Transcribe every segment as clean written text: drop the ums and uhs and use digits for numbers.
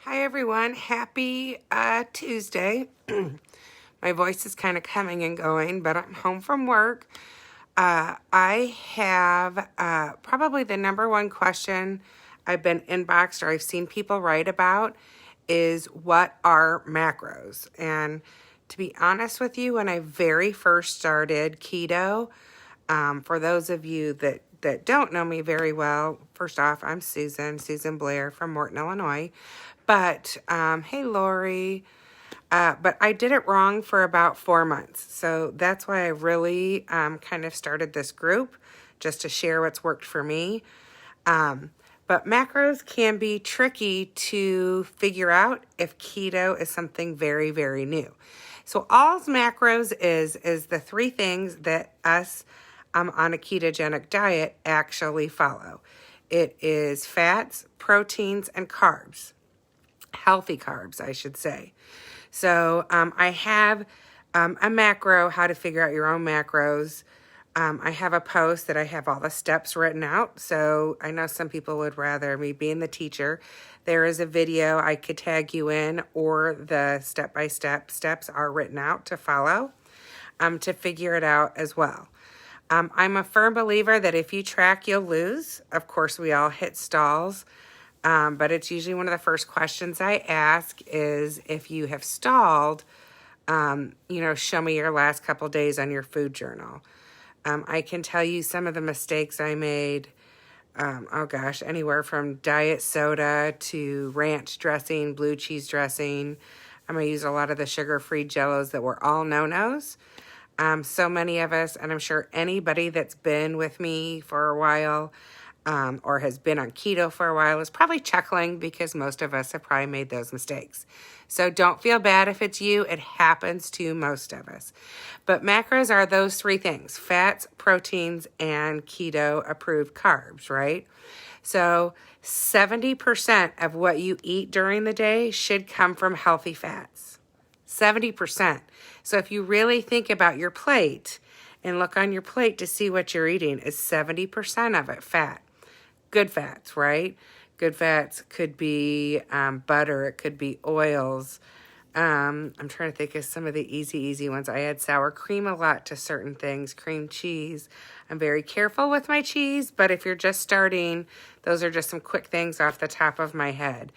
Hi everyone, happy Tuesday. My voice is kind of coming and going, but I'm home from work. I have probably the number one question I've been inboxed or I've seen people write about is what are macros? And to be honest with you, when I very first started keto, for those of you that don't know me very well, first off, I'm Susan Blair from Morton, Illinois. But, hey, Lori. But I did it wrong for about 4 months. So that's why I really kind of started this group, just to share what's worked for me. But macros can be tricky to figure out if keto is something very, very new. So all macros is the three things that us on a ketogenic diet actually follow. It is fats, proteins, and carbs. Healthy carbs, I should say. So I have a macro, how to figure out your own macros. I have a post that I have all the steps written out. So I know some people would rather me being the teacher. There is a video I could tag you in, or the step-by-step steps are written out to follow to figure it out as well. I'm a firm believer that if you track, you'll lose. Of course, we all hit stalls. But it's usually one of the first questions I ask is if you have stalled, show me your last couple days on your food journal. I can tell you some of the mistakes I made. Anywhere from diet soda to ranch dressing, blue cheese dressing. I use a lot of the sugar-free jellos that were all no-nos. So many of us, and I'm sure anybody that's been with me for a while, or has been on keto for a while is probably chuckling because most of us have probably made those mistakes. So don't feel bad if it's you. It happens to most of us. But macros are those three things: fats, proteins, and keto approved carbs, right? So 70% of what you eat during the day should come from healthy fats. 70%. So if you really think about your plate and look on your plate to see what you're eating, is 70% of it fat. Good fats, right? Good fats could be butter. It could be oils. I'm trying to think of some of the easy ones. I add sour cream a lot to certain things, cream cheese. I'm very careful with my cheese, but if you're just starting, those are just some quick things off the top of my head.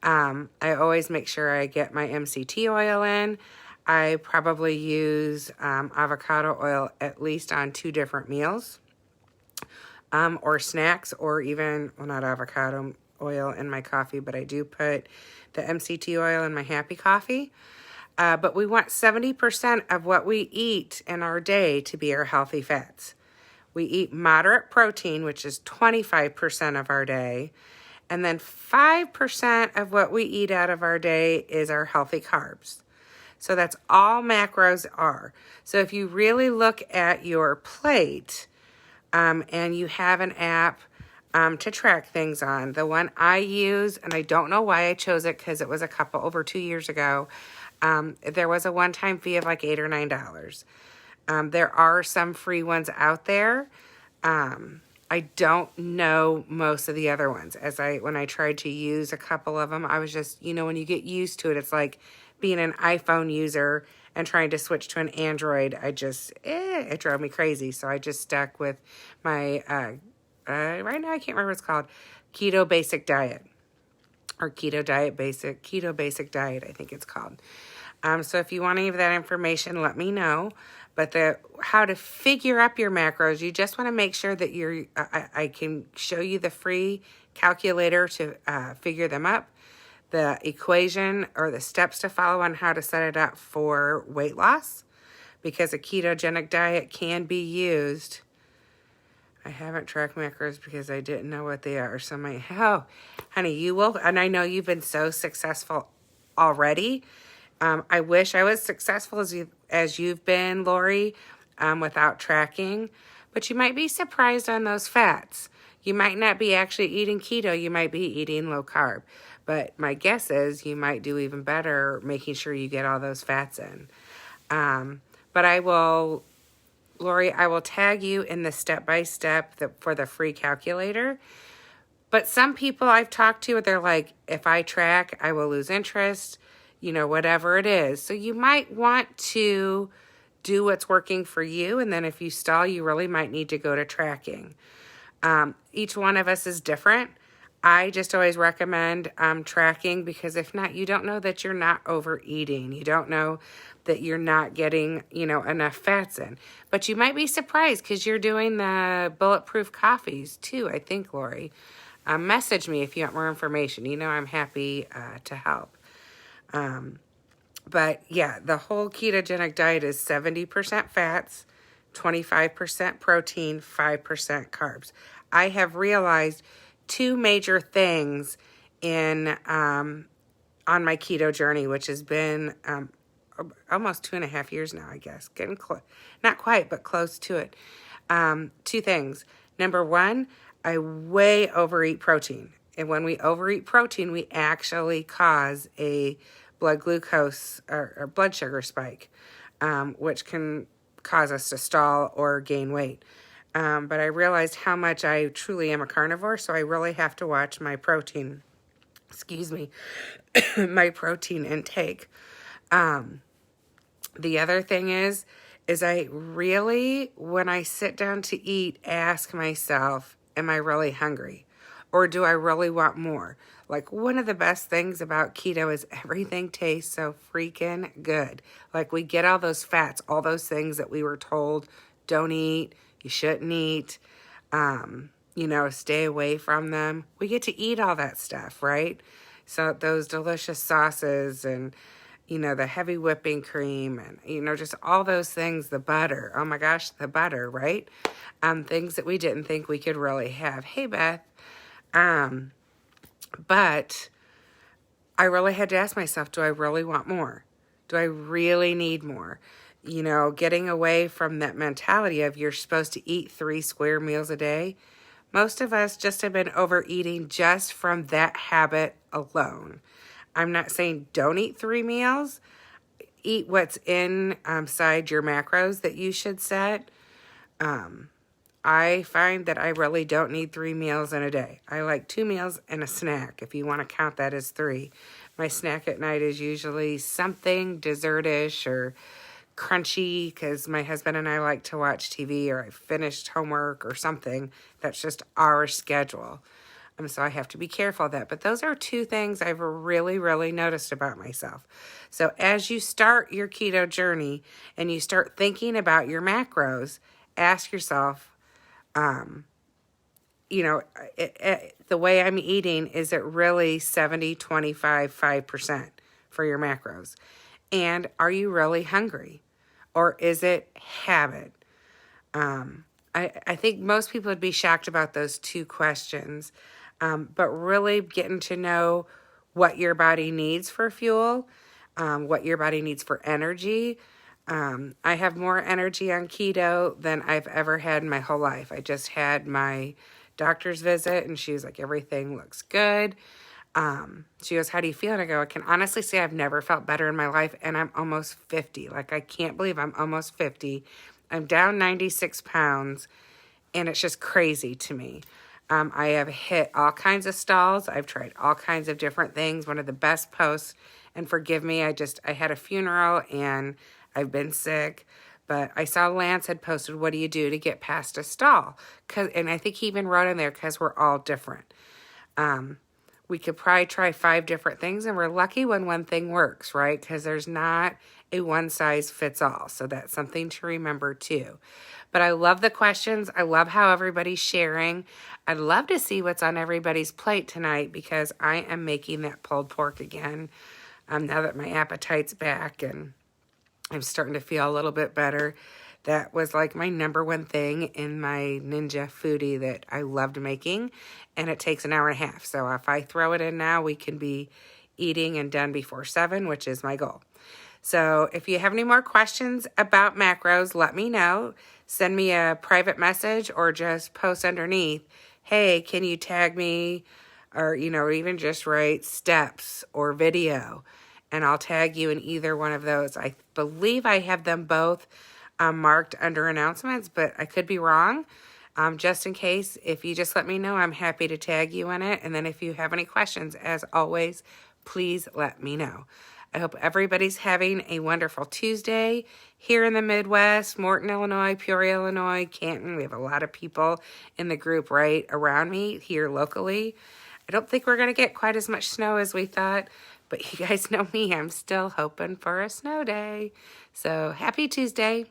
I always make sure I get my MCT oil in. I probably use avocado oil at least on 2 different meals. Or snacks, or even, not avocado oil in my coffee, but I do put the MCT oil in my happy coffee. But we want 70% of what we eat in our day to be our healthy fats. We eat moderate protein, which is 25% of our day. And then 5% of what we eat out of our day is our healthy carbs. So that's all macros are. So if you really look at your plate, and you have an app to track things on. The one I use, and I don't know why I chose it because it was over 2 years ago, there was a one-time fee of like $8 or $9. There are some free ones out there. I don't know most of the other ods. When I tried to use a couple of them, I was just, when you get used to it, it's like being an iPhone user and trying to switch to an Android. It drove me crazy. So I just stuck with my, right now I can't remember what it's called, Keto Basic Diet, or Keto Basic Diet, I think it's called. So if you want any of that information, let me know. But how to figure up your macros, you just want to make sure that I can show you the free calculator to figure them up. The equation or the steps to follow on how to set it up for weight loss, because a ketogenic diet can be used. I haven't tracked macros because I didn't know what they are. So honey, you will, and I know you've been so successful already. I wish I was successful as you've been, Lori, without tracking, but you might be surprised on those fats. You might not be actually eating keto. You might be eating low carb. But my guess is you might do even better making sure you get all those fats in. But Lori, I will tag you in the step-by-step for the free calculator. But some people I've talked to, they're like, if I track, I will lose interest, whatever it is. So you might want to do what's working for you. And then if you stall, you really might need to go to tracking. Each one of us is different. I just always recommend tracking, because if not, you don't know that you're not overeating. You don't know that you're not getting, enough fats in. But you might be surprised, because you're doing the bulletproof coffees too, I think, Lori. Message me if you want more information. I'm happy to help. But yeah, the whole ketogenic diet is 70% fats, 25% protein, 5% carbs. I have realized two major things in on my keto journey, which has been almost 2.5 years now, I guess. Getting close, not quite, but close to it. Two things. Number one, I way overeat protein. And when we overeat protein, we actually cause a blood glucose or blood sugar spike, which can cause us to stall or gain weight. But I realized how much I truly am a carnivore, so I really have to watch my protein, my protein intake. The other thing is I really, when I sit down to eat, ask myself, am I really hungry? Or do I really want more? Like, one of the best things about keto is everything tastes so freaking good. Like, we get all those fats, all those things that we were told, don't eat, you shouldn't eat, stay away from them. We get to eat all that stuff, right? So those delicious sauces and, the heavy whipping cream and, just all those things, the butter. Oh my gosh, the butter, right? Things that we didn't think we could really have. Hey, Beth. But I really had to ask myself, do I really want more? Do I really need more? Getting away from that mentality of you're supposed to eat 3 square meals a day. Most of us just have been overeating just from that habit alone. I'm not saying don't eat 3 meals. Eat what's inside your macros that you should set. I find that I really don't need 3 meals in a day. I like 2 meals and a snack, if you want to count that as 3. My snack at night is usually something dessert-ish or crunchy, because my husband and I like to watch TV, or I finished homework or something. That's just our schedule. So I have to be careful of that. But those are 2 things I've really, really noticed about myself. So as you start your keto journey and you start thinking about your macros, ask yourself, the way I'm eating, is it really 70, 25, 5% for your macros? And are you really hungry? Or is it habit? I think most people would be shocked about those 2 questions. But really getting to know what your body needs for fuel, what your body needs for energy. I have more energy on keto than I've ever had in my whole life. I just had my doctor's visit, and she was like, everything looks good. She goes, how do you feel? And I go, I can honestly say I've never felt better in my life, and I'm almost 50. Like, I can't believe I'm almost 50. I'm down 96 pounds, and it's just crazy to me. I have hit all kinds of stalls. I've tried all kinds of different things. One of the best posts, and forgive me, I had a funeral and I've been sick, but I saw Lance had posted, what do you do to get past a stall? And I think he even wrote in there, because we're all different. We could probably try 5 different things, and we're lucky when one thing works, right? Because there's not a one size fits all. So that's something to remember too. But I love the questions. I love how everybody's sharing. I'd love to see what's on everybody's plate tonight, because I am making that pulled pork again. Now that my appetite's back and I'm starting to feel a little bit better. That was like my number one thing in my Ninja Foodie that I loved making, and it takes 1.5 hours. So if I throw it in now, we can be eating and done before 7, which is my goal. So if you have any more questions about macros, let me know. Send me a private message or just post underneath, hey, can you tag me? Or, even just write steps or video, and I'll tag you in either one of those. I believe I have them both marked under announcements, but I could be wrong. Just in case, if you just let me know, I'm happy to tag you in it. And then if you have any questions, as always, please let me know. I hope everybody's having a wonderful Tuesday here in the Midwest, Morton, Illinois, Peoria, Illinois, Canton. We have a lot of people in the group right around me here locally. I don't think we're going to get quite as much snow as we thought, but you guys know me. I'm still hoping for a snow day. So happy Tuesday.